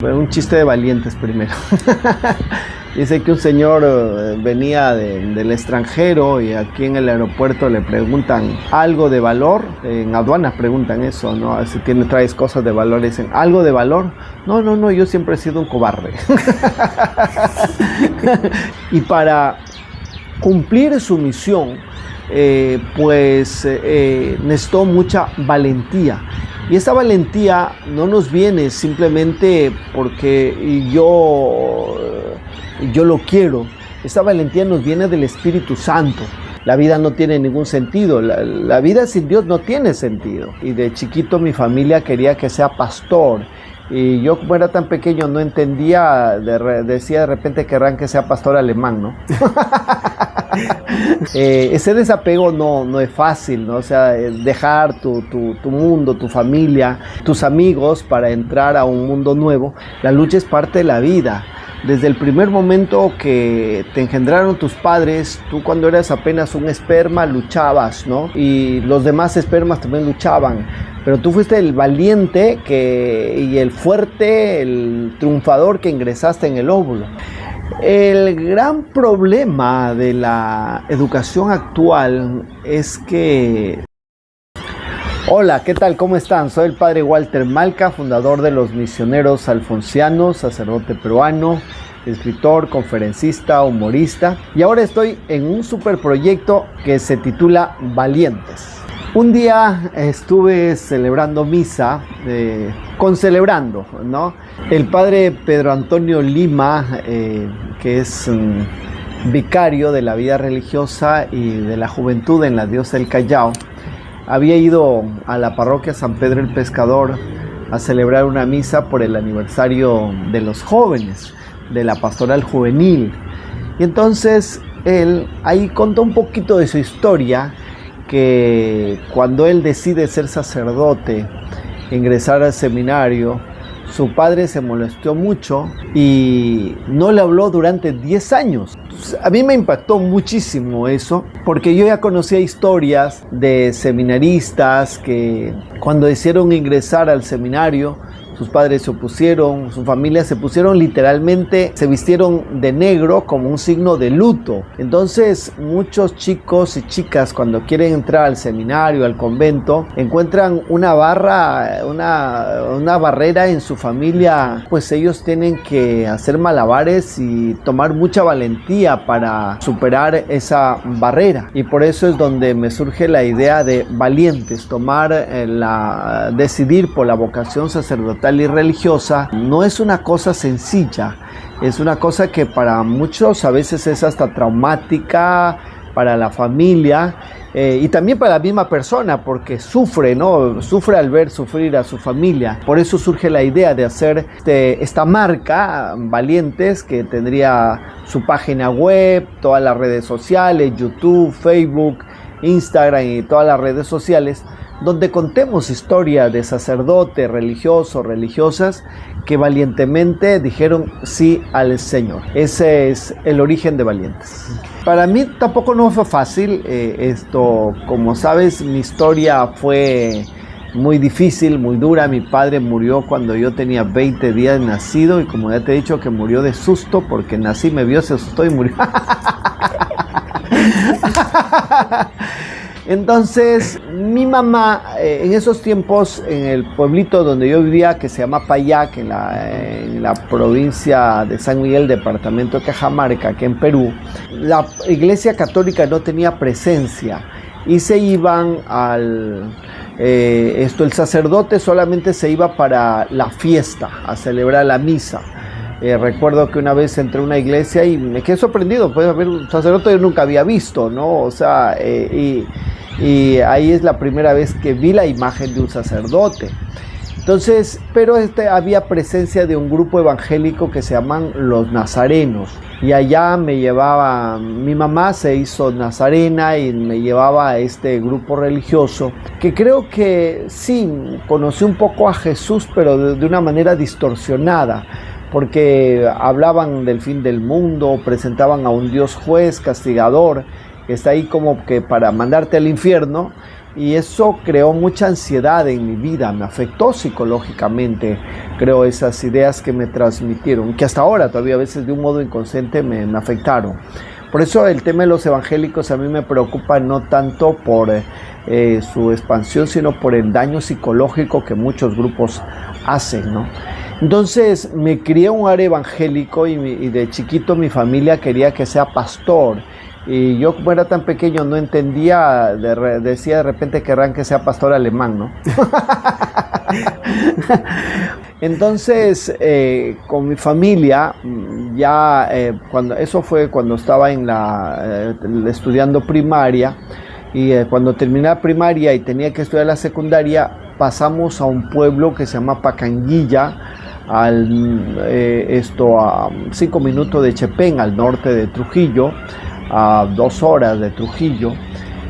Un chiste de valientes primero. Dice que un señor venía del extranjero y aquí en el aeropuerto le preguntan algo de valor. En aduanas preguntan eso, ¿no? Si traes cosas de valor, dicen, ¿algo de valor? No, yo siempre he sido un cobarde. Y para cumplir su misión, necesitó mucha valentía. Y esa valentía no nos viene simplemente porque yo lo quiero. Esa valentía nos viene del Espíritu Santo. La vida no tiene ningún sentido. La vida sin Dios no tiene sentido. Y de chiquito mi familia quería que sea pastor. Y yo, como era tan pequeño, no entendía, decía de repente querrán que sea pastor alemán, ¿no? Ese desapego no es fácil, ¿no? O sea, dejar tu mundo, tu familia, tus amigos para entrar a un mundo nuevo. La lucha es parte de la vida. Desde el primer momento que te engendraron tus padres, tú cuando eras apenas un esperma luchabas, ¿no? Y los demás espermas también luchaban. Pero tú fuiste el valiente y el fuerte, el triunfador que ingresaste en el óvulo. El gran problema de la educación actual es que... Hola, ¿qué tal? ¿Cómo están? Soy el padre Walter Malca, fundador de los Misioneros Alfonsianos, sacerdote peruano, escritor, conferencista, humorista. Y ahora estoy en un superproyecto que se titula Valientes. Un día estuve celebrando misa, concelebrando, ¿no? El padre Pedro Antonio Lima, que es vicario de la vida religiosa y de la juventud en la diosa del Callao, había ido a la parroquia San Pedro el Pescador a celebrar una misa por el aniversario de los jóvenes, de la pastoral juvenil. Y entonces él ahí contó un poquito de su historia, que cuando él decide ser sacerdote, ingresar al seminario, su padre se molestó mucho y no le habló durante 10 años. A mí me impactó muchísimo eso, porque yo ya conocía historias de seminaristas que cuando decidieron ingresar al seminario, sus padres se opusieron, su familia se pusieron literalmente, se vistieron de negro como un signo de luto. Entonces muchos chicos y chicas cuando quieren entrar al seminario, al convento, encuentran una barrera en su familia, pues ellos tienen que hacer malabares y tomar mucha valentía para superar esa barrera. Y por eso es donde me surge la idea de valientes, decidir por la vocación sacerdotal y religiosa. No es una cosa sencilla, es una cosa que para muchos a veces es hasta traumática para la familia y también para la misma persona, porque sufre, ¿no? Sufre al ver sufrir a su familia. Por eso surge la idea de hacer esta marca Valientes, que tendría su página web, todas las redes sociales, YouTube, Facebook, Instagram y todas las redes sociales, donde contemos historias de sacerdotes, religiosos, religiosas que valientemente dijeron sí al Señor. Ese es el origen de Valientes. Para mí tampoco no fue fácil esto. Como sabes, mi historia fue muy difícil, muy dura. Mi padre murió cuando yo tenía 20 días de nacido y como ya te he dicho que murió de susto porque nací, me vio, se asustó y murió. Entonces, mi mamá, en esos tiempos, en el pueblito donde yo vivía, que se llama Payac, en la provincia de San Miguel, departamento de Cajamarca, que en Perú, la iglesia católica no tenía presencia y se iban el sacerdote solamente se iba para la fiesta, a celebrar la misa. Recuerdo que una vez entré a una iglesia y me quedé sorprendido, pues haber un sacerdote yo nunca había visto, ¿no? O sea, y ahí es la primera vez que vi la imagen de un sacerdote. Entonces, pero había presencia de un grupo evangélico que se llaman los nazarenos. Y allá me llevaba, mi mamá se hizo nazarena y me llevaba a este grupo religioso, que creo que sí, conocí un poco a Jesús, pero de una manera distorsionada, porque hablaban del fin del mundo, presentaban a un Dios juez, castigador, que está ahí como que para mandarte al infierno, y eso creó mucha ansiedad en mi vida, me afectó psicológicamente, creo, esas ideas que me transmitieron, que hasta ahora todavía a veces de un modo inconsciente me afectaron. Por eso el tema de los evangélicos a mí me preocupa no tanto por su expansión, sino por el daño psicológico que muchos grupos hacen, ¿no? Entonces me crié en un área evangélico y de chiquito mi familia quería que sea pastor. Y yo, como era tan pequeño, no entendía, decía de repente querrán que sea pastor alemán, ¿no? Entonces, con mi familia, ya eso fue cuando estaba estudiando primaria, y cuando terminé la primaria y tenía que estudiar la secundaria, pasamos a un pueblo que se llama Pacanguilla, a 5 minutos de Chepén, al norte de Trujillo, a 2 horas de Trujillo.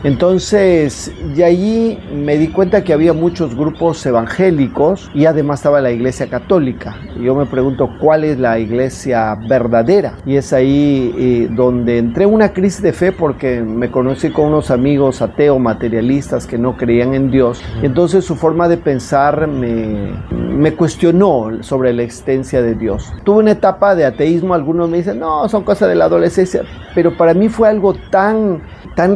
Entonces, de allí me di cuenta que había muchos grupos evangélicos y además estaba la iglesia católica. Y yo me pregunto, ¿cuál es la iglesia verdadera? Y es ahí donde entré en una crisis de fe, porque me conocí con unos amigos ateos, materialistas, que no creían en Dios. Entonces su forma de pensar me cuestionó sobre la existencia de Dios. Tuve una etapa de ateísmo, algunos me dicen, no, son cosas de la adolescencia, pero para mí fue algo tan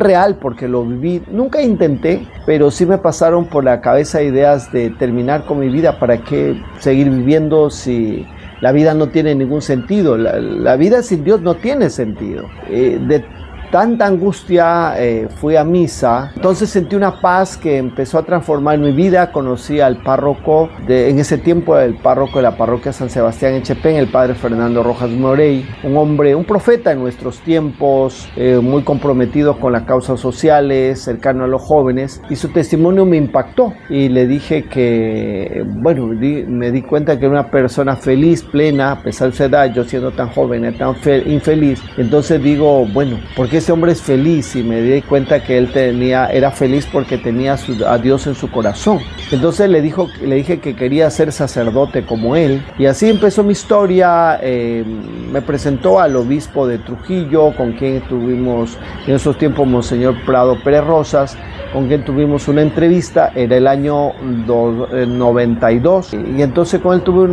real, porque lo viví. Nunca intenté, pero sí me pasaron por la cabeza ideas de terminar con mi vida. ¿Para qué seguir viviendo si la vida no tiene ningún sentido? La vida sin Dios no tiene sentido. De tanta angustia fui a misa, entonces sentí una paz que empezó a transformar mi vida. Conocí al párroco, en ese tiempo el párroco de la parroquia San Sebastián en Chepén, el padre Fernando Rojas Morey, un hombre, un profeta en nuestros tiempos, muy comprometido con las causas sociales, cercano a los jóvenes, y su testimonio me impactó, y le dije que, bueno, me di cuenta que era una persona feliz, plena, a pesar de su edad, yo siendo tan joven, tan infeliz. Entonces digo, bueno, ¿por qué ese hombre es feliz? Y me di cuenta que él era feliz porque tenía a Dios en su corazón. Entonces le dije que quería ser sacerdote como él, y así empezó mi historia. Me presentó al obispo de Trujillo, con quien tuvimos en esos tiempos Monseñor Prado Pérez Rosas, con quien tuvimos una entrevista. Era el año 92, y entonces con él tuve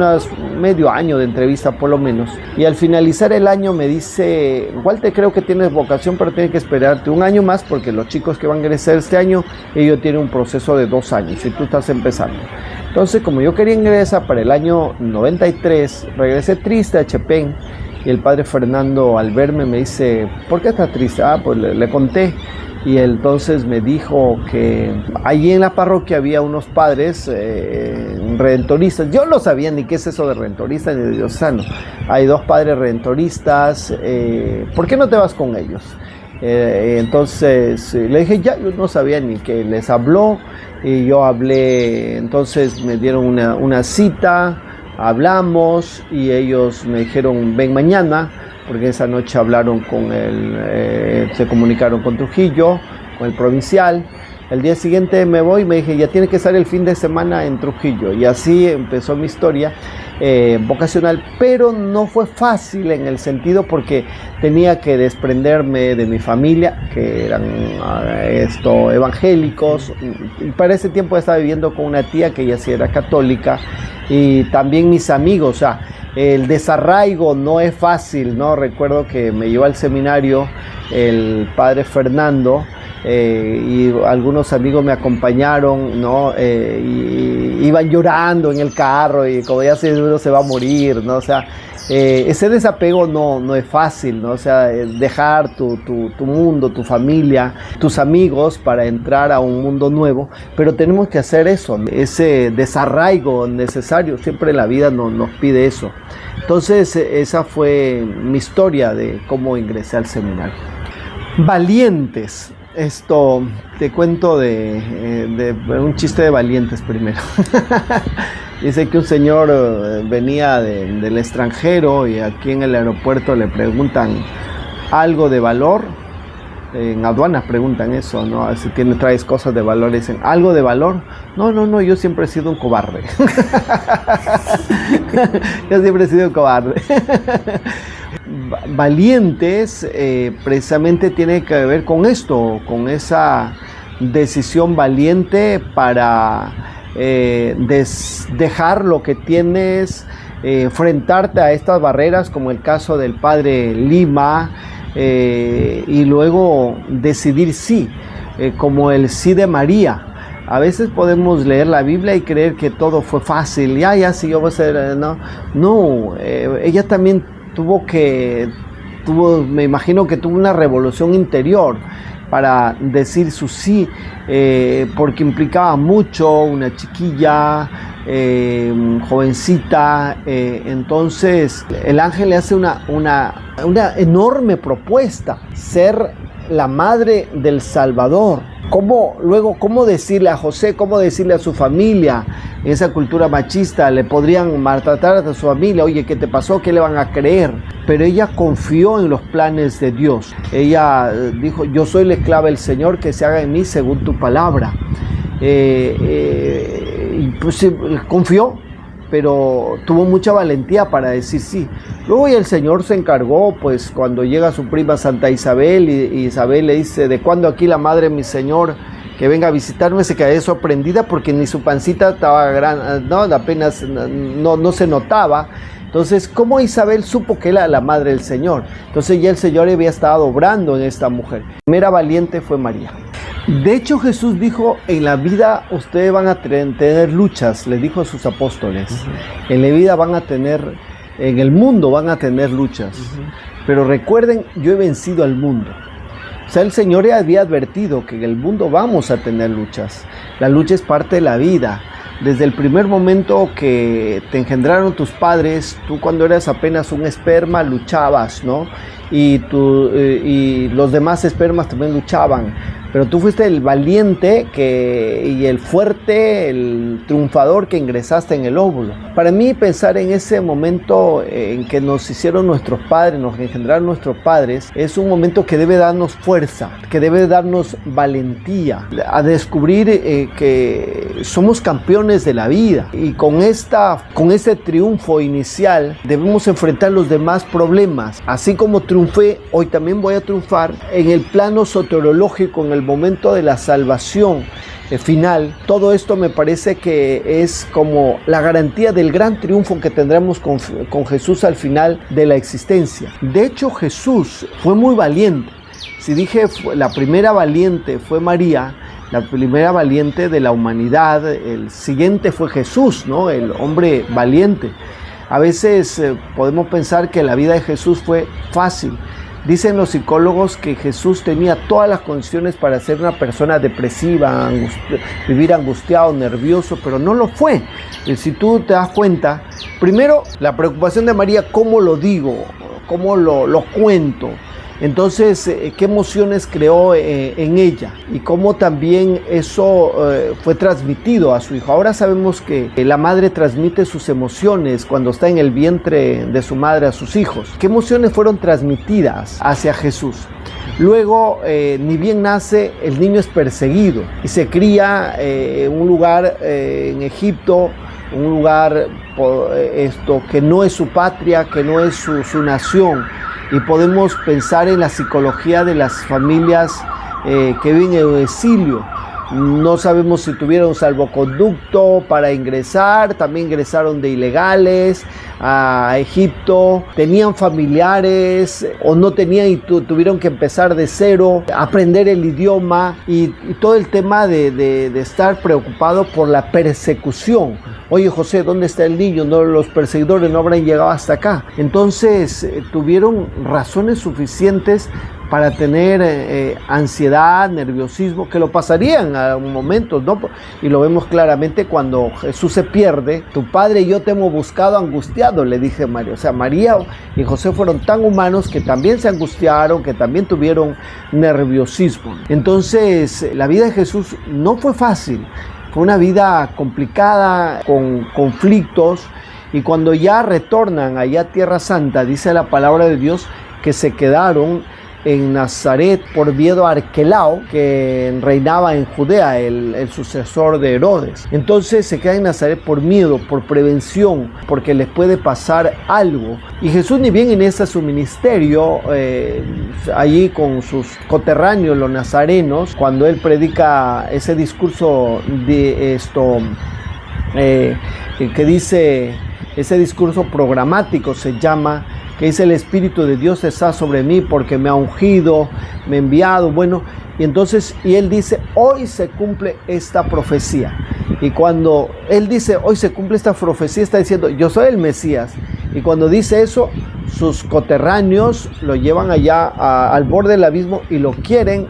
medio año de entrevista por lo menos, y al finalizar el año me dice, Walter, creo que tienes vocación, pero tienes que esperarte un año más, porque los chicos que van a ingresar este año, ellos tienen un proceso de 2 años y tú estás empezando. Entonces, como yo quería ingresar para el año 93, regresé triste a Chepén, y el padre Fernando, al verme, me dice, ¿por qué estás triste? Pues le conté. Y entonces me dijo que allí en la parroquia había unos padres redentoristas. Yo no sabía ni qué es eso de redentorista ni de diocesano. Hay 2 padres redentoristas, ¿por qué no te vas con ellos? Entonces le dije, ya, yo no sabía ni qué les habló, y yo hablé. Entonces me dieron una cita, hablamos, y ellos me dijeron, ven mañana, porque esa noche hablaron se comunicaron con Trujillo, con el provincial. El día siguiente me voy y me dije, ya tiene que estar el fin de semana en Trujillo. Y así empezó mi historia vocacional, pero no fue fácil en el sentido porque tenía que desprenderme de mi familia, que eran evangélicos. Y para ese tiempo estaba viviendo con una tía que ella sí era católica, y también mis amigos. O sea, el desarraigo no es fácil, ¿no? Recuerdo que me llevó al seminario el padre Fernando, y algunos amigos me acompañaron, ¿no? Y iban llorando en el carro, y como ya uno se va a morir, ¿no? O sea, ese desapego no es fácil, ¿no? O sea, dejar tu mundo, tu familia, tus amigos para entrar a un mundo nuevo, pero tenemos que hacer eso, ¿no? Ese desarraigo necesario, siempre la vida nos pide eso. Entonces, esa fue mi historia de cómo ingresé al seminario. Valientes. Esto te cuento de un chiste de valientes primero. Dice que un señor venía del extranjero, y aquí en el aeropuerto le preguntan algo de valor. En aduanas preguntan eso, ¿no? Si traes cosas de valor, dicen, ¿algo de valor? No, yo siempre he sido un cobarde. Yo siempre he sido un cobarde. Valientes precisamente tiene que ver con esto, con esa decisión valiente para dejar lo que tienes, enfrentarte a estas barreras, como el caso del padre Lima, y luego decidir sí, como el sí de María. A veces podemos leer la Biblia y creer que todo fue fácil, ya, sí, yo voy a ser, no, ella también me imagino que tuvo una revolución interior para decir su sí, porque implicaba mucho, una chiquilla, jovencita, entonces el ángel le hace una enorme propuesta, ser la madre del Salvador. ¿Cómo decirle a José, cómo decirle a su familia, en esa cultura machista, le podrían maltratar a su familia? Oye, ¿qué te pasó? ¿Qué le van a creer? Pero ella confió en los planes de Dios. Ella dijo, yo soy la esclava del Señor, que se haga en mí según tu palabra. Pues confió, pero tuvo mucha valentía para decir sí. Luego el Señor se encargó, pues cuando llega su prima Santa Isabel, y Isabel le dice, ¿de cuándo aquí la madre de mi Señor que venga a visitarme? Se quedó sorprendida porque ni su pancita estaba grande, no, apenas no se notaba. Entonces, ¿cómo Isabel supo que era la madre del Señor? Entonces ya el Señor había estado obrando en esta mujer. La primera valiente fue María. De hecho, Jesús dijo, en la vida ustedes van a tener luchas, le dijo a sus apóstoles. En la vida en el mundo van a tener luchas. Pero recuerden, yo he vencido al mundo. O sea, el Señor ya había advertido que en el mundo vamos a tener luchas. La lucha es parte de la vida. Desde el primer momento que te engendraron tus padres, tú cuando eras apenas un esperma luchabas, ¿no? Y los demás espermas también luchaban. Pero tú fuiste el valiente y el fuerte, el triunfador que ingresaste en el óvulo. Para mí, pensar en ese momento en que nos hicieron nuestros padres, nos engendraron nuestros padres, es un momento que debe darnos fuerza, que debe darnos valentía, a descubrir que somos campeones de la vida. Y con este triunfo inicial debemos enfrentar los demás problemas. Así como triunfé, hoy también voy a triunfar en el plano soteriológico, en el momento de la salvación final. Todo esto me parece que es como la garantía del gran triunfo que tendremos con Jesús al final de la existencia. De hecho, Jesús fue muy valiente. Si dije la primera valiente fue María, la primera valiente de la humanidad, el siguiente fue Jesús, ¿no? El hombre valiente. A veces podemos pensar que la vida de Jesús fue fácil. Dicen los psicólogos que Jesús tenía todas las condiciones para ser una persona depresiva, vivir angustiado, nervioso, pero no lo fue. Y si tú te das cuenta, primero la preocupación de María, ¿cómo lo digo? ¿Cómo lo cuento? Entonces, ¿qué emociones creó en ella? Y cómo también eso fue transmitido a su hijo. Ahora sabemos que la madre transmite sus emociones cuando está en el vientre de su madre a sus hijos. ¿Qué emociones fueron transmitidas hacia Jesús? Luego, ni bien nace, el niño es perseguido y se cría en un lugar en Egipto, un lugar que no es su patria, que no es su nación. Y podemos pensar en la psicología de las familias que viven en el exilio. No sabemos si tuvieron salvoconducto para ingresar, también ingresaron de ilegales a Egipto, tenían familiares o no tenían y tuvieron que empezar de cero, aprender el idioma y todo el tema de estar preocupado por la persecución. Oye, José, ¿dónde está el niño? No, los perseguidores no habrán llegado hasta acá. Entonces tuvieron razones suficientes para tener ansiedad, nerviosismo, que lo pasarían a un momento, ¿no? Y lo vemos claramente cuando Jesús se pierde. Tu padre y yo te hemos buscado angustiado, le dije a María. O sea, María y José fueron tan humanos que también se angustiaron, que también tuvieron nerviosismo. Entonces, la vida de Jesús no fue fácil. Fue una vida complicada, con conflictos, y cuando ya retornan allá a Tierra Santa, dice la palabra de Dios, que se quedaron en Nazaret por miedo a Arquelao, que reinaba en Judea, el sucesor de Herodes. Entonces se queda en Nazaret por miedo, por prevención, porque les puede pasar algo. Y Jesús, ni bien inicia su ministerio, allí con sus coterráneos, los nazarenos, cuando él predica ese discurso de que dice, ese discurso programático se llama, que dice: el Espíritu de Dios está sobre mí porque me ha ungido, me ha enviado. Bueno, y entonces, y él dice: hoy se cumple esta profecía. Y cuando él dice: hoy se cumple esta profecía, está diciendo: yo soy el Mesías. Y cuando dice eso, sus coterráneos lo llevan allá al borde del abismo y lo quieren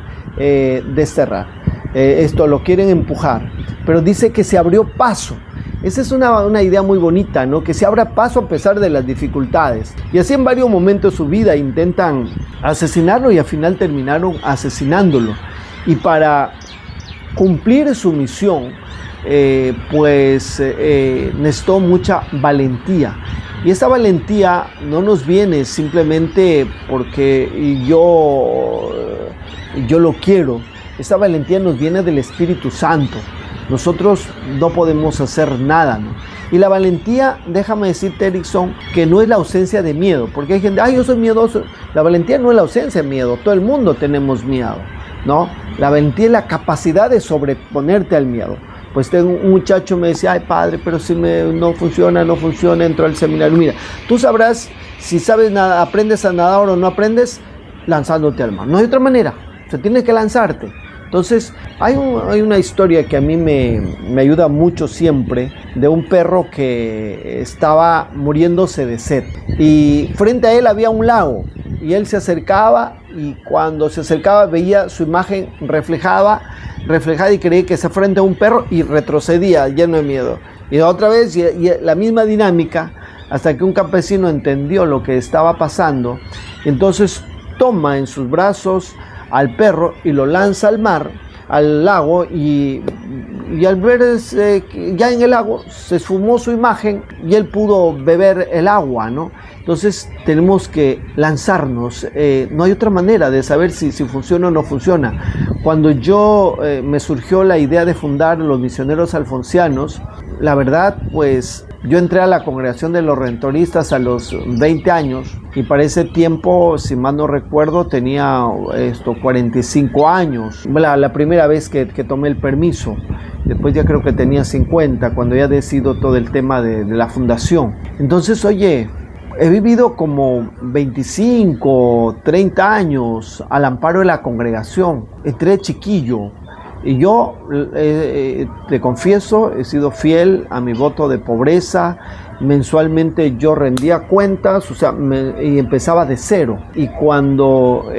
desterrar. Lo quieren empujar. Pero dice que se abrió paso. Esa es una idea muy bonita, ¿no? Que se abra paso a pesar de las dificultades. Y así en varios momentos de su vida intentan asesinarlo y al final terminaron asesinándolo. Y para cumplir su misión, necesitó mucha valentía. Y esa valentía no nos viene simplemente porque yo lo quiero. Esa valentía nos viene del Espíritu Santo. Nosotros no podemos hacer nada, ¿no? Y la valentía, déjame decirte, Erickson, que no es la ausencia de miedo, porque hay gente: yo soy miedoso. La valentía no es la ausencia de miedo, todo el mundo tenemos miedo, ¿no? La valentía es la capacidad de sobreponerte al miedo. Pues tengo un muchacho me decía: ay, padre, pero si no funciona, entro al seminario. Mira, tú sabrás si sabes nada, aprendes a nadar o no aprendes, lanzándote al mar. No hay otra manera, o sea, tienes que lanzarte. Entonces, hay una historia que a mí me ayuda mucho siempre, de un perro que estaba muriéndose de sed. Y frente a él había un lago, y él se acercaba, y cuando se acercaba veía su imagen reflejada y creía que se frente a un perro, y retrocedía lleno de miedo. Y otra vez, y la misma dinámica, hasta que un campesino entendió lo que estaba pasando. Entonces toma en sus brazos al perro y lo lanza al mar, al lago, y al ver ya en el lago se esfumó su imagen y él pudo beber el agua, ¿no? Entonces tenemos que lanzarnos. No hay otra manera de saber si funciona o no funciona. Cuando me surgió la idea de fundar los misioneros alfonsianos, la verdad, pues yo entré a la congregación de los redentoristas a los 20 años y para ese tiempo, si mal no recuerdo, tenía 45 años. La primera vez que tomé el permiso. Después ya creo que tenía 50 cuando ya decido todo el tema de la fundación. Entonces, oye, he vivido como 25, 30 años al amparo de la congregación. Entré chiquillo. Y yo, te confieso, he sido fiel a mi voto de pobreza. Mensualmente yo rendía cuentas, y empezaba de cero. Y cuando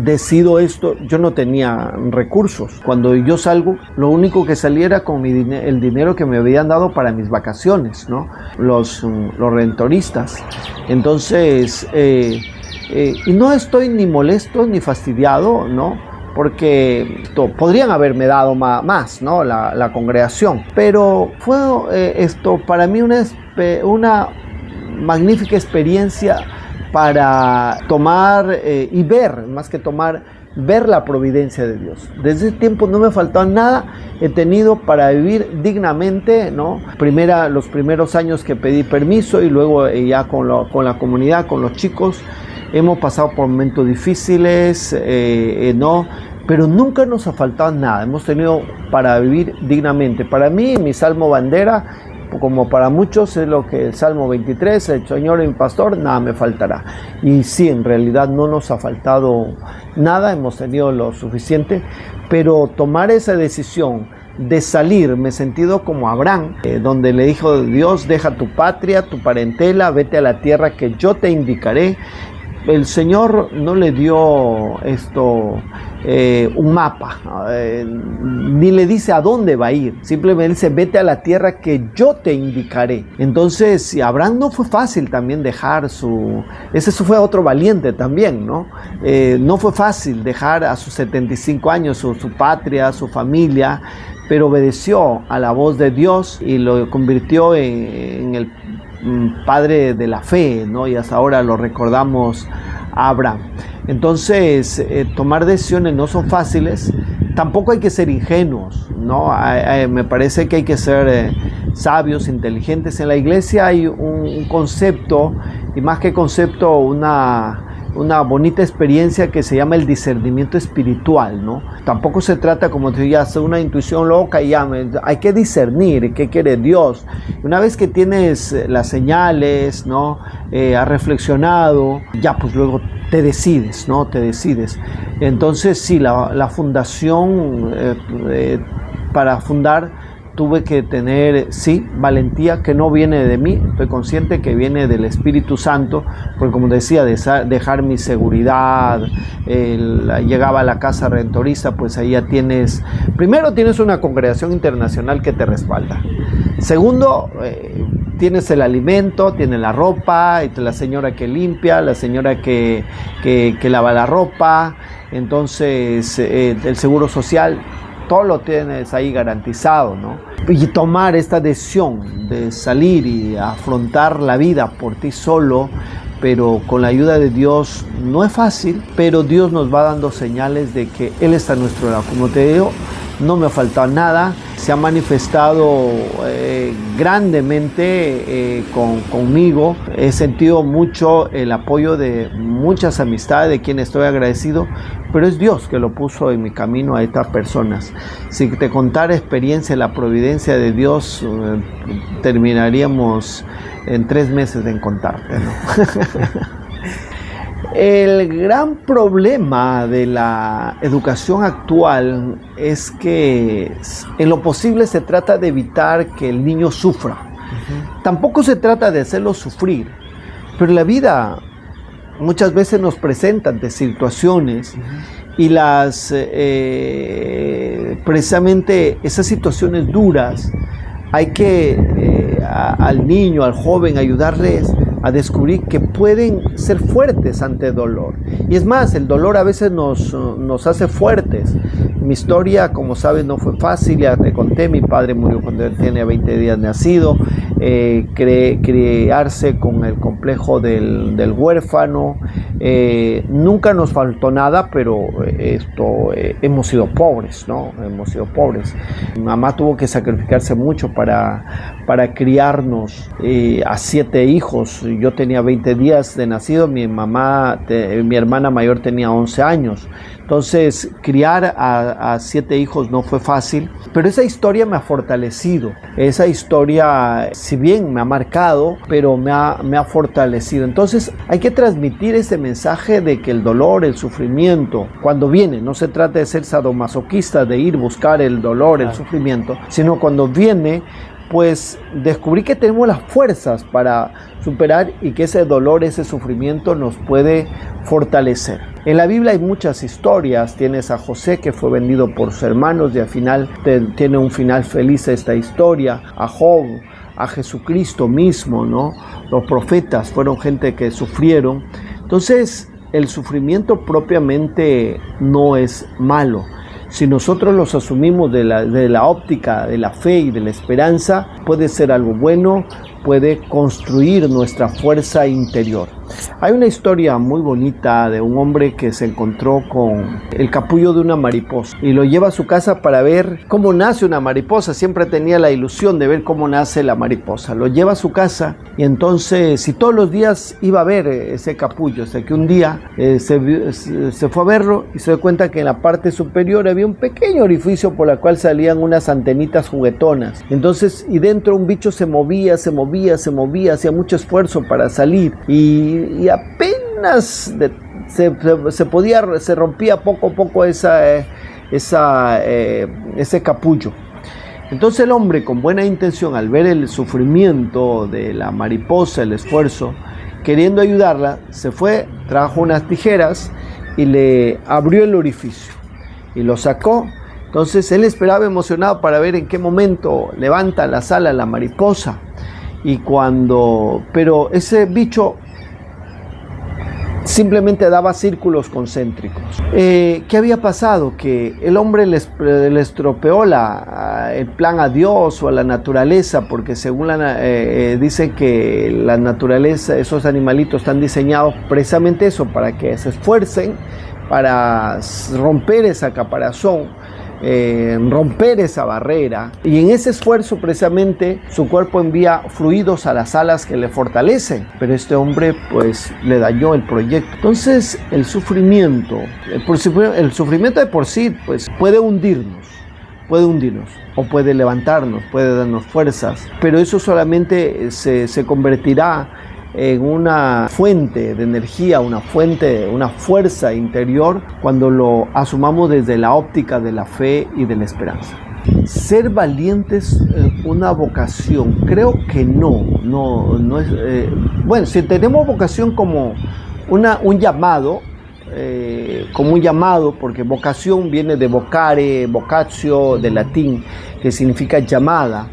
decido esto, yo no tenía recursos. Cuando yo salgo, lo único que salía era con el dinero que me habían dado para mis vacaciones, ¿no? Los redentoristas. Entonces, y no estoy ni molesto ni fastidiado, ¿no? Porque podrían haberme dado más, ¿no? La congregación. Pero fue para mí una magnífica experiencia para tomar y ver, más que tomar, ver la providencia de Dios. Desde ese tiempo no me faltó nada. He tenido para vivir dignamente, ¿no? Los primeros años que pedí permiso y luego ya con la comunidad, con los chicos, hemos pasado por momentos difíciles, ¿no? Pero nunca nos ha faltado nada. Hemos tenido para vivir dignamente. Para mí, mi salmo bandera, como para muchos, es lo que el Salmo 23, el Señor es mi pastor, nada me faltará. Y sí, en realidad no nos ha faltado nada, hemos tenido lo suficiente, pero tomar esa decisión de salir, me he sentido como Abraham, donde le dijo Dios: deja tu patria, tu parentela, vete a la tierra que yo te indicaré. El Señor no le dio un mapa, ni le dice a dónde va a ir. Simplemente dice: vete a la tierra que yo te indicaré. Entonces, Abraham no fue fácil también dejar ese fue otro valiente también, ¿no? No fue fácil dejar a sus 75 años su patria, su familia, pero obedeció a la voz de Dios y lo convirtió en el padre de la fe, ¿no? Y hasta ahora lo recordamos a Abraham. Entonces, tomar decisiones no son fáciles. Tampoco hay que ser ingenuos, ¿no? Me parece que hay que ser sabios, inteligentes. En la iglesia hay un concepto, y más que concepto, una bonita experiencia que se llama el discernimiento espiritual, ¿no? Tampoco se trata, como te digo, hacer una intuición loca y ya, hay que discernir qué quiere Dios. Una vez que tienes las señales, ¿no? Has reflexionado, ya pues luego te decides, ¿no? Te decides. Entonces sí, la fundación, para fundar, tuve que tener, sí, valentía, que no viene de mí. Estoy consciente que viene del Espíritu Santo, porque como decía, dejar mi seguridad, llegaba a la casa redentorista, pues ahí ya tienes, primero tienes una congregación internacional que te respalda. Segundo, tienes el alimento, tienes la ropa, la señora que limpia, la señora que lava la ropa, entonces el seguro social, todo lo tienes ahí garantizado, ¿no? Y tomar esta decisión de salir y afrontar la vida por ti solo, pero con la ayuda de Dios, no es fácil, pero Dios nos va dando señales de que Él está a nuestro lado. Como te digo, no me ha faltado nada, se ha manifestado grandemente conmigo. He sentido mucho el apoyo de muchas amistades de quienes estoy agradecido, pero es Dios que lo puso en mi camino a estas personas. Si te contara experiencia de la providencia de Dios, terminaríamos en 3 meses en contarte, ¿no? El gran problema de la educación actual es que en lo posible se trata de evitar que el niño sufra. Tampoco se trata de hacerlo sufrir, pero la vida muchas veces nos presenta ante situaciones y precisamente esas situaciones duras hay que al niño, al joven, ayudarles a descubrir que pueden ser fuertes ante el dolor. Y es más, el dolor a veces nos hace fuertes. Mi historia, como sabes, no fue fácil. Ya te conté, mi padre murió cuando él tenía 20 días nacido. Criarse con el complejo del huérfano. Nunca nos faltó nada, pero hemos sido pobres, ¿no? Hemos sido pobres. Mi mamá tuvo que sacrificarse mucho para criarnos a 7 hijos. Yo tenía 20 días de nacido, mi hermana mayor tenía 11 años. Entonces, criar a 7 hijos no fue fácil, pero esa historia me ha fortalecido. Esa historia, si bien me ha marcado, pero me ha fortalecido. Entonces, hay que transmitir ese mensaje de que el dolor, el sufrimiento, cuando viene, no se trata de ser sadomasoquista, de ir buscar el dolor, el sufrimiento, sino cuando viene, pues descubrí que tenemos las fuerzas para superar y que ese dolor, ese sufrimiento nos puede fortalecer. En la Biblia hay muchas historias. Tienes a José, que fue vendido por sus hermanos y al final tiene un final feliz esta historia. A Job, a Jesucristo mismo, ¿no? Los profetas fueron gente que sufrieron. Entonces, el sufrimiento propiamente no es malo. Si nosotros los asumimos de la óptica de la fe y de la esperanza, puede ser algo bueno, puede construir nuestra fuerza interior. Hay una historia muy bonita de un hombre que se encontró con el capullo de una mariposa y lo lleva a su casa para ver cómo nace una mariposa. Siempre tenía la ilusión de ver cómo nace la mariposa. Lo lleva a su casa y entonces, y todos los días iba a ver ese capullo, hasta que un día se fue a verlo y se dio cuenta que en la parte superior había un pequeño orificio por el cual salían unas antenitas juguetonas. Entonces, y dentro un bicho se movía, hacía mucho esfuerzo para salir y apenas se rompía poco a poco ese capullo. Entonces el hombre, con buena intención, al ver el sufrimiento de la mariposa, el esfuerzo, queriendo ayudarla, se fue, trajo unas tijeras y le abrió el orificio y lo sacó. Entonces él esperaba emocionado para ver en qué momento levanta las alas la mariposa. Pero ese bicho simplemente daba círculos concéntricos. ¿Qué había pasado? Que el hombre le estropeó el plan a Dios o a la naturaleza, porque según dicen que la naturaleza, esos animalitos están diseñados precisamente eso, para que se esfuercen para romper esa caparazón, romper esa barrera, y en ese esfuerzo precisamente su cuerpo envía fluidos a las alas que le fortalecen, pero este hombre pues le dañó el proyecto. Entonces el sufrimiento de por sí pues puede hundirnos o puede levantarnos, puede darnos fuerzas, pero eso solamente se convertirá en una fuente de energía, una fuerza interior, cuando lo asumamos desde la óptica de la fe y de la esperanza. Ser valiente es una vocación. Creo que no es. Bueno, si tenemos vocación como un llamado, porque vocación viene de vocare, vocatio, de latín, que significa llamada.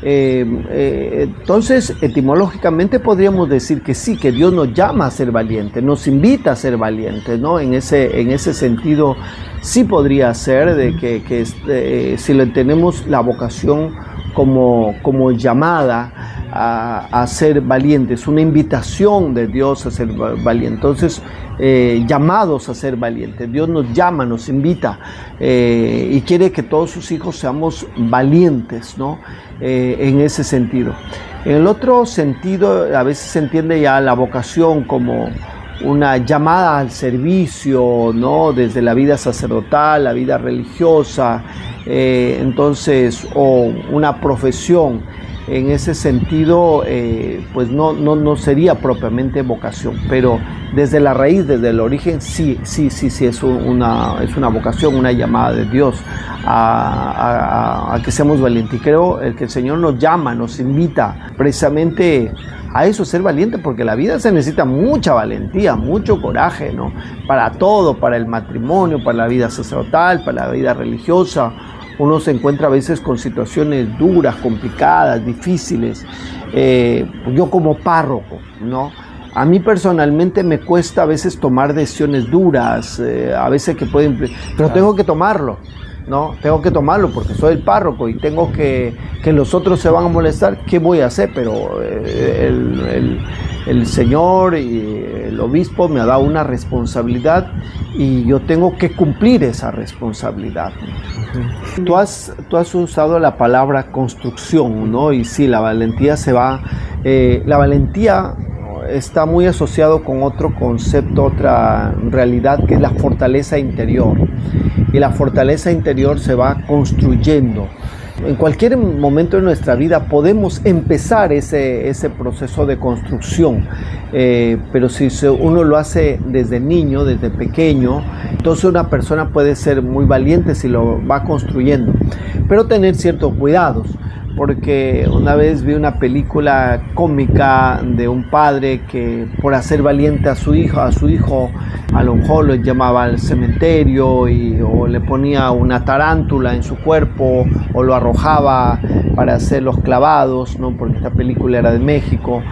Entonces, etimológicamente podríamos decir que sí, que Dios nos llama a ser valientes, nos invita a ser valientes, ¿no? En ese sentido, sí podría ser de que si le tenemos la vocación como llamada a ser valientes, una invitación de Dios a ser valientes. Entonces, llamados a ser valientes. Dios nos llama, nos invita y quiere que todos sus hijos seamos valientes, ¿no? En ese sentido. En el otro sentido, a veces se entiende ya la vocación como una llamada al servicio, ¿no? Desde la vida sacerdotal, la vida religiosa, entonces, o una profesión. En ese sentido, pues no sería propiamente vocación, pero desde la raíz, desde el origen, sí es una vocación, una llamada de Dios a que seamos valientes. Y creo que el Señor nos llama, nos invita precisamente a eso, ser valiente, porque la vida se necesita mucha valentía, mucho coraje, ¿no? Para todo, para el matrimonio, para la vida sacerdotal, para la vida religiosa. Uno se encuentra a veces con situaciones duras, complicadas, difíciles. Yo como párroco, ¿no? A mí personalmente me cuesta a veces tomar decisiones duras, a veces que pueden, pero tengo que tomarlo, ¿no? Tengo que tomarlo porque soy el párroco y tengo que los otros se van a molestar. ¿Qué voy a hacer? Pero el Señor y el obispo me ha dado una responsabilidad y yo tengo que cumplir esa responsabilidad. Tú has usado la palabra construcción, ¿no? Y sí, la valentía la valentía está muy asociado con otro concepto, otra realidad, que es la fortaleza interior. Y la fortaleza interior se va construyendo. En cualquier momento de nuestra vida podemos empezar ese proceso de construcción, pero si uno lo hace desde niño, desde pequeño, entonces una persona puede ser muy valiente si lo va construyendo, pero tener ciertos cuidados. Porque una vez vi una película cómica de un padre que por hacer valiente a su hijo a lo mejor lo llamaba al cementerio o le ponía una tarántula en su cuerpo o lo arrojaba para hacer los clavados, ¿no? Porque esta película era de México.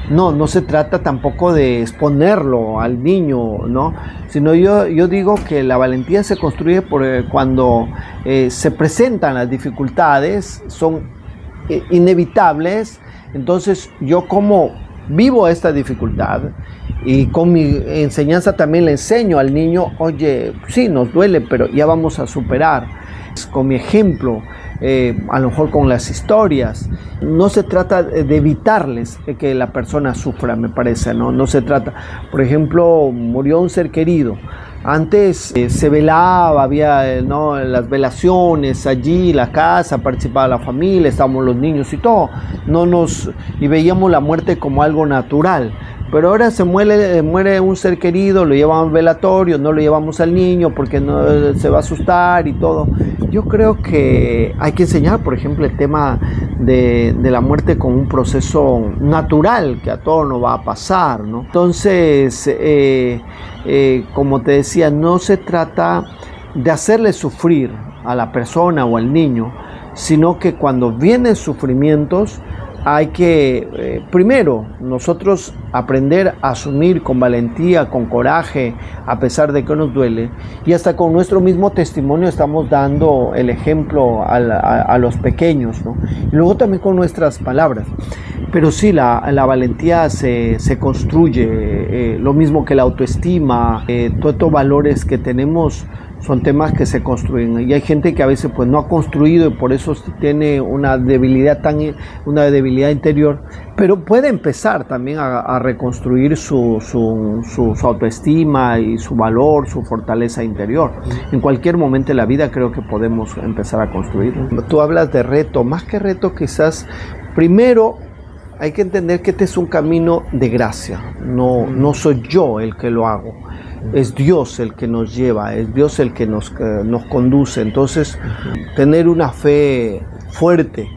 No se trata tampoco de exponerlo al niño, ¿no? Sino yo digo que la valentía se construye cuando se presentan las dificultades, son inevitables. Entonces yo como vivo esta dificultad y con mi enseñanza también le enseño al niño, oye, sí, nos duele, pero ya vamos a superar. Con mi ejemplo, a lo mejor con las historias, no se trata de evitarles que la persona sufra, me parece, no se trata. Por ejemplo, murió un ser querido. Antes se velaba, había las velaciones allí, la casa, participaba la familia, estábamos los niños y todo, y veíamos la muerte como algo natural. Pero ahora se muere un ser querido, lo llevamos al velatorio, no lo llevamos al niño porque no se va a asustar y todo. Yo creo que hay que enseñar, por ejemplo, el tema de la muerte como un proceso natural que a todos nos va a pasar, ¿no? Entonces, como te decía, no se trata de hacerle sufrir a la persona o al niño, sino que cuando vienen sufrimientos, hay que, primero, nosotros aprender a asumir con valentía, con coraje, a pesar de que nos duele, y hasta con nuestro mismo testimonio estamos dando el ejemplo a los pequeños, ¿no? Y luego también con nuestras palabras. Pero sí, la valentía se construye, lo mismo que la autoestima, todos estos valores que tenemos son temas que se construyen, y hay gente que a veces pues no ha construido y por eso tiene una debilidad interior, pero puede empezar también a reconstruir su autoestima y su valor, su fortaleza interior. En cualquier momento de la vida creo que podemos empezar a construir. Tú hablas de reto, más que reto quizás, primero hay que entender que este es un camino de gracia, no soy yo el que lo hago. Es Dios el que nos lleva, es Dios el que nos conduce. Entonces, tener una fe fuerte,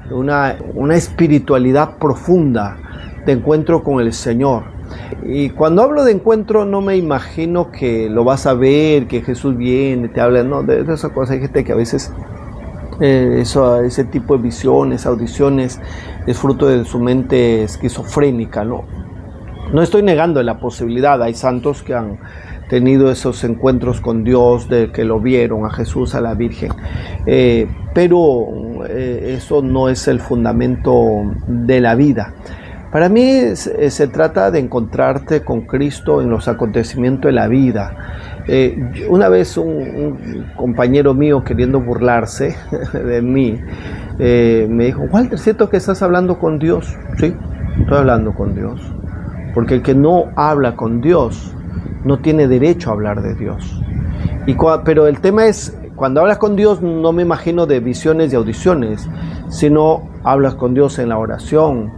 una espiritualidad profunda de encuentro con el Señor. Y cuando hablo de encuentro no me imagino que lo vas a ver, que Jesús viene, te habla, no, de esas cosas. Hay gente que a veces ese tipo de visiones, audiciones, es fruto de su mente esquizofrénica, ¿no? No estoy negando la posibilidad, hay santos que han tenido esos encuentros con Dios, de que lo vieron a Jesús, a la Virgen, pero eso no es el fundamento de la vida. Para mí se trata de encontrarte con Cristo en los acontecimientos de la vida. Una vez un compañero mío, queriendo burlarse de mí, me dijo: Walter, ¿cierto que estás hablando con Dios? Sí, estoy hablando con Dios. Porque el que no habla con Dios no tiene derecho a hablar de Dios. Pero el tema es, cuando hablas con Dios, no me imagino de visiones y audiciones, sino hablas con Dios en la oración,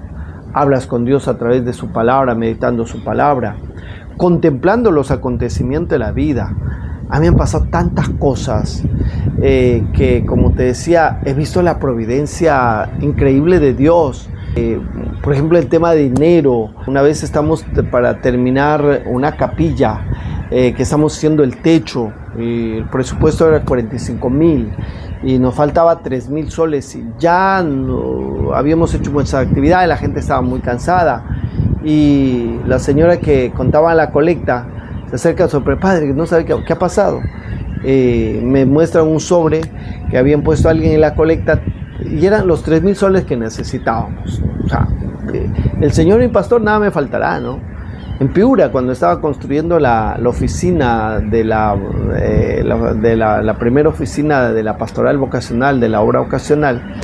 hablas con Dios a través de su palabra, meditando su palabra, contemplando los acontecimientos de la vida. A mí me han pasado tantas cosas que, como te decía, he visto la providencia increíble de Dios. Por ejemplo, el tema de dinero. Una vez estamos para terminar una capilla, que estamos haciendo el techo, y el presupuesto era 45,000 y nos faltaba 3,000 soles, y ya no, habíamos hecho mucha actividad y la gente estaba muy cansada, y la señora que contaba la colecta se acerca a su padre, que no sabe qué ha pasado. Me muestra un sobre que habían puesto a alguien en la colecta y eran los 3,000 soles que necesitábamos. O sea, el Señor y pastor, nada me faltará, ¿no? En Piura, cuando estaba construyendo la oficina de la primera oficina de la pastoral vocacional, de la obra vocacional,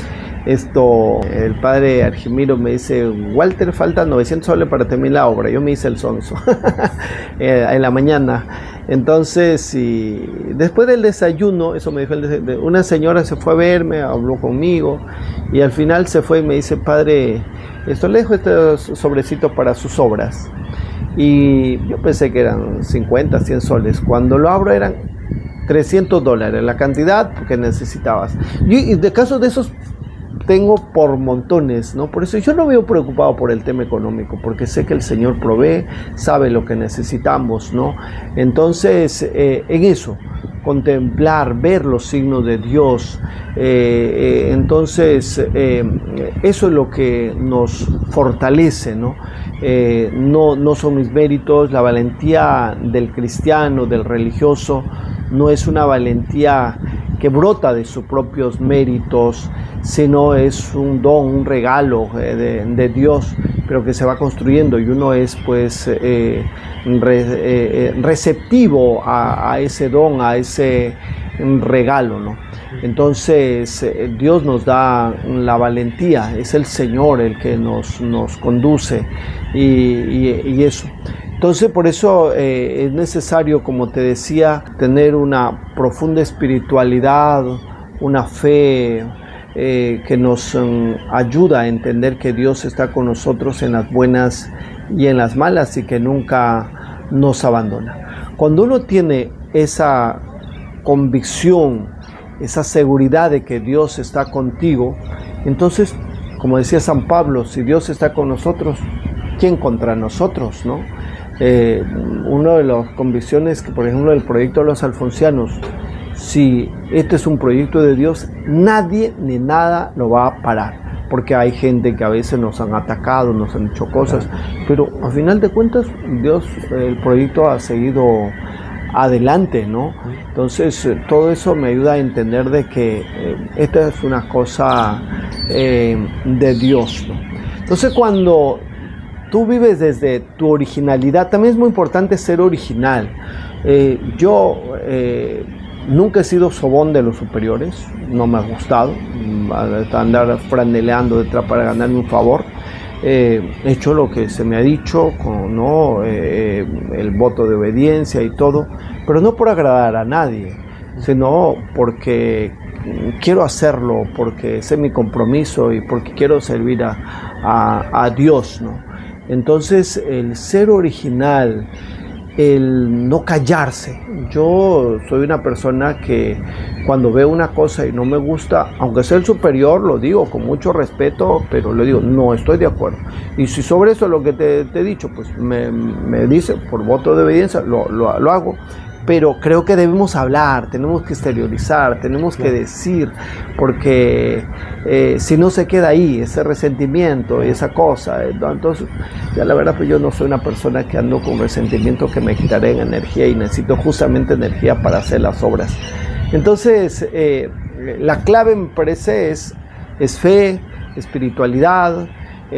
el padre Argimiro me dice: Walter, faltan 900 soles para terminar la obra. Yo me hice el sonso en la mañana. Entonces, y después del desayuno, eso me dijo una señora, se fue a verme, habló conmigo, y al final se fue y me dice: padre, le dejo este sobrecito para sus obras. Y yo pensé que eran 50, 100 soles. Cuando lo abro eran $300, la cantidad que necesitabas. Y de casos de esos tengo por montones, ¿no? Por eso yo no me veo preocupado por el tema económico, porque sé que el Señor provee, sabe lo que necesitamos, ¿no? Entonces, en eso, contemplar, ver los signos de Dios, entonces, eso es lo que nos fortalece, ¿no? No son mis méritos. La valentía del cristiano, del religioso, no es una valentía que brota de sus propios méritos, sino es un don, un regalo de Dios, pero que se va construyendo, y uno es pues receptivo a ese don, a ese regalo, ¿no? Entonces Dios nos da la valentía, es el Señor el que nos conduce, y eso. Entonces, por eso es necesario, como te decía, tener una profunda espiritualidad, una fe que nos ayuda a entender que Dios está con nosotros en las buenas y en las malas, y que nunca nos abandona. Cuando uno tiene esa convicción, esa seguridad de que Dios está contigo, entonces, como decía San Pablo, si Dios está con nosotros, ¿quién contra nosotros, no? Una de las convicciones que, por ejemplo, el proyecto de los alfonsianos, si este es un proyecto de Dios, nadie ni nada lo va a parar. porque hay gente que a veces nos han atacado, nos han hecho cosas, pero al final de cuentas Dios, el proyecto ha seguido adelante, ¿no? Entonces todo eso me ayuda a entender de que esta es una cosa de Dios, ¿no? Entonces cuando tú vives desde tu originalidad, también es muy importante ser original. Yo nunca he sido sobón de los superiores, no me ha gustado andar franeleando detrás para ganarme un favor. He hecho lo que se me ha dicho, ¿no? El voto de obediencia y todo, pero no por agradar a nadie, sino porque quiero hacerlo, porque ese es mi compromiso y porque quiero servir a Dios, ¿no? Entonces el ser original, el no callarse. Yo soy una persona que cuando veo una cosa y no me gusta, aunque sea el superior, lo digo con mucho respeto, pero le digo, no estoy de acuerdo. Y si sobre eso lo que te he dicho, pues me dice, por voto de obediencia, lo hago. Pero creo que debemos hablar, tenemos que exteriorizar, tenemos que decir, porque si no se queda ahí ese resentimiento y esa cosa, entonces ya la verdad pues yo no soy una persona que ando con resentimiento que me quitaré en energía y necesito justamente energía para hacer las obras. Entonces la clave me parece es fe, espiritualidad,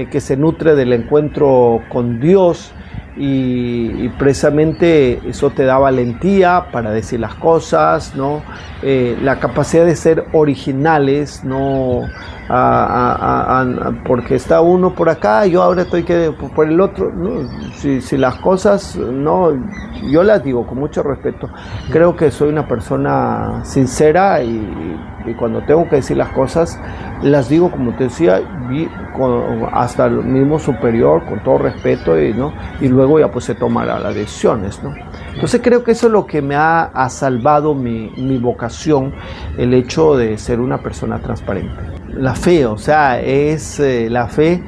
que se nutre del encuentro con Dios. Y precisamente eso te da valentía para decir las cosas, ¿no? La capacidad de ser originales, ¿no? Porque está uno por acá, yo ahora estoy por el otro, ¿no? Si las cosas, no, yo las digo con mucho respeto. Creo que soy una persona sincera y cuando tengo que decir las cosas, las digo como te decía, hasta el mismo superior, con todo respeto, ¿no? Y luego ya pues se tomará las decisiones, ¿no? Entonces creo que eso es lo que me ha salvado mi vocación, el hecho de ser una persona transparente. La fe, o sea, es la fe,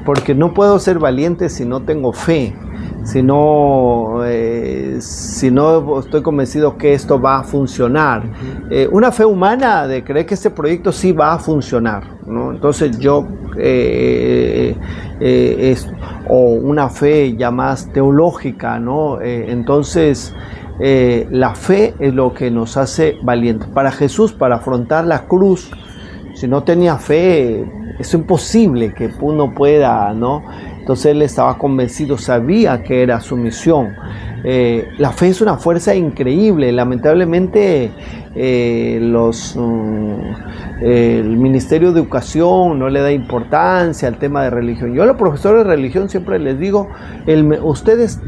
porque no puedo ser valiente si no tengo fe. Si no estoy convencido que esto va a funcionar. Una fe humana de creer que este proyecto sí va a funcionar, ¿no? Entonces yo, o una fe ya más teológica, ¿no? Entonces la fe es lo que nos hace valientes. Para Jesús, para afrontar la cruz, si no tenía fe, es imposible que uno pueda, ¿no? Entonces él estaba convencido, sabía que era su misión. La fe es una fuerza increíble. Lamentablemente el Ministerio de Educación no le da importancia al tema de religión. Yo a los profesores de religión siempre les digo, ustedes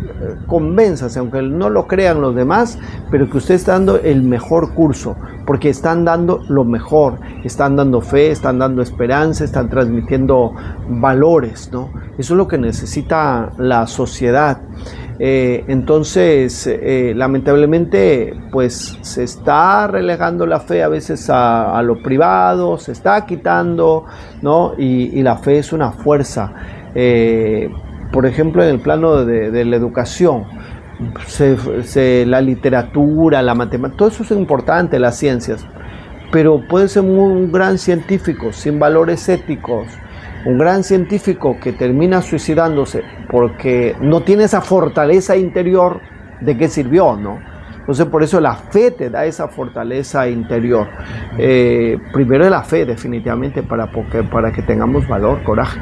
convénzanse, aunque no lo crean los demás, pero que ustedes están dando el mejor curso, porque están dando lo mejor, están dando fe, están dando esperanza, están transmitiendo valores, ¿no? Eso es lo que necesita la sociedad. Entonces, lamentablemente, pues se está relegando la fe a veces a lo privado, se está quitando, ¿no? Y la fe es una fuerza. Por ejemplo, en el plano de la educación, la literatura, la matemática, todo eso es importante, las ciencias, pero puede ser un gran científico sin valores éticos, un gran científico que termina suicidándose porque no tiene esa fortaleza interior. ¿De qué sirvió, no? Entonces por eso la fe te da esa fortaleza interior. Primero la fe definitivamente para que tengamos valor, coraje.